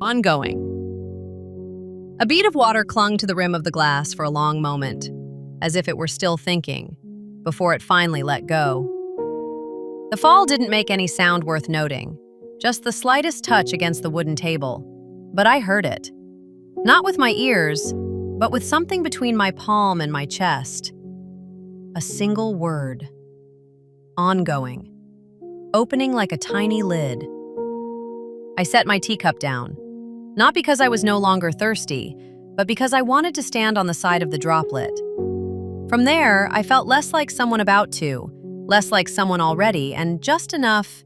Ongoing. A bead of water clung to the rim of the glass for a long moment, as if it were still thinking, before it finally let go. The fall didn't make any sound worth noting, just the slightest touch against the wooden table, but I heard it. Not with my ears, but with something between my palm and my chest. A single word. Ongoing. Opening like a tiny lid. I set my teacup down, not because I was no longer thirsty, but because I wanted to stand on the side of the droplet. From there, I felt less like someone about to, less like someone already, and just enough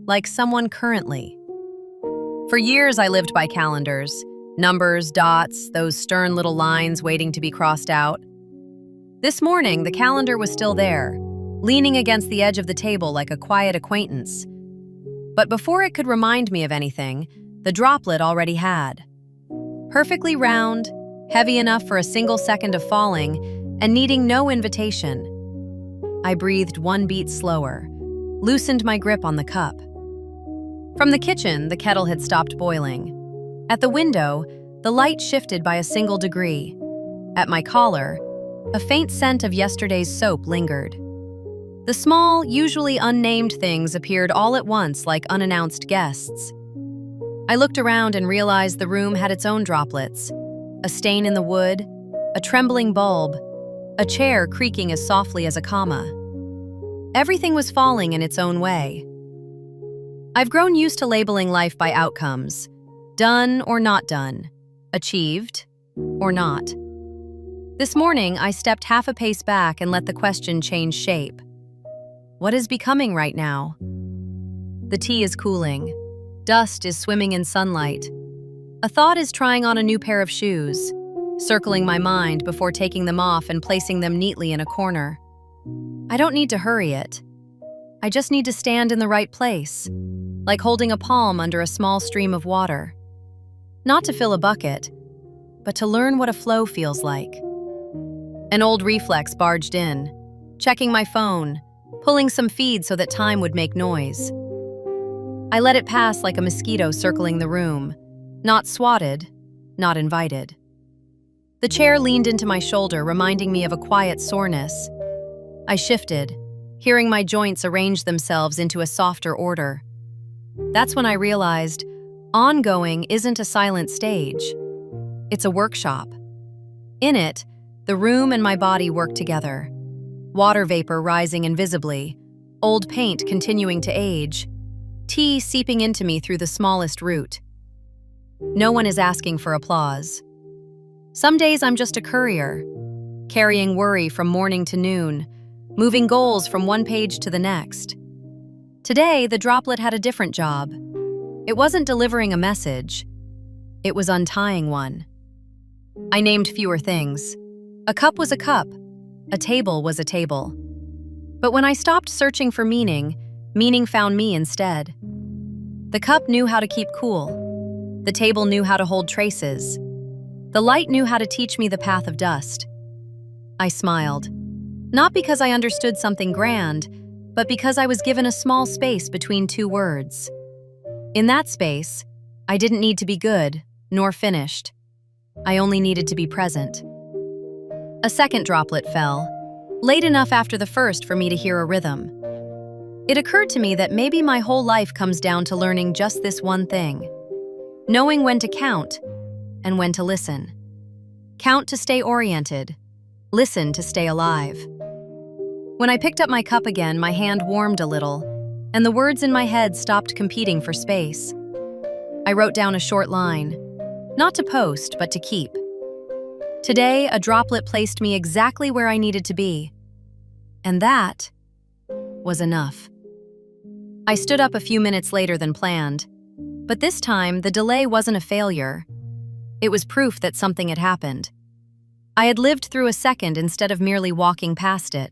like someone currently. For years, I lived by calendars, numbers, dots, those stern little lines waiting to be crossed out. This morning, the calendar was still there, leaning against the edge of the table like a quiet acquaintance. But before it could remind me of anything, the droplet already had. Perfectly round, heavy enough for a single second of falling, and needing no invitation. I breathed one beat slower, loosened my grip on the cup. From the kitchen, the kettle had stopped boiling. At the window, the light shifted by a single degree. At my collar, a faint scent of yesterday's soap lingered. The small, usually unnamed things appeared all at once like unannounced guests. I looked around and realized the room had its own droplets. A stain in the wood, a trembling bulb, a chair creaking as softly as a comma. Everything was falling in its own way. I've grown used to labeling life by outcomes. Done or not done. Achieved or not. This morning, I stepped half a pace back and let the question change shape. What is becoming right now? The tea is cooling. Dust is swimming in sunlight. A thought is trying on a new pair of shoes, circling my mind before taking them off and placing them neatly in a corner. I don't need to hurry it. I just need to stand in the right place, like holding a palm under a small stream of water. Not to fill a bucket, but to learn what a flow feels like. An old reflex barged in, checking my phone, pulling some feed so that time would make noise. I let it pass like a mosquito circling the room, not swatted, not invited. The chair leaned into my shoulder, reminding me of a quiet soreness. I shifted, hearing my joints arrange themselves into a softer order. That's when I realized ongoing isn't a silent stage. It's a workshop. In it, the room and my body work together. Water vapor rising invisibly, old paint continuing to age, tea seeping into me through the smallest root. No one is asking for applause. Some days I'm just a courier, carrying worry from morning to noon, moving goals from one page to the next. Today, the droplet had a different job. It wasn't delivering a message. It was untying one. I named fewer things. A cup was a cup. A table was a table. But when I stopped searching for meaning, meaning found me instead. The cup knew how to keep cool. The table knew how to hold traces. The light knew how to teach me the path of dust. I smiled. Not because I understood something grand, but because I was given a small space between two words. In that space, I didn't need to be good, nor finished. I only needed to be present. A second droplet fell, late enough after the first for me to hear a rhythm. It occurred to me that maybe my whole life comes down to learning just this one thing. Knowing when to count and when to listen. Count to stay oriented. Listen to stay alive. When I picked up my cup again, my hand warmed a little, and the words in my head stopped competing for space. I wrote down a short line, not to post, but to keep. Today, a droplet placed me exactly where I needed to be. And that was enough. I stood up a few minutes later than planned, but this time the delay wasn't a failure. It was proof that something had happened. I had lived through a second instead of merely walking past it.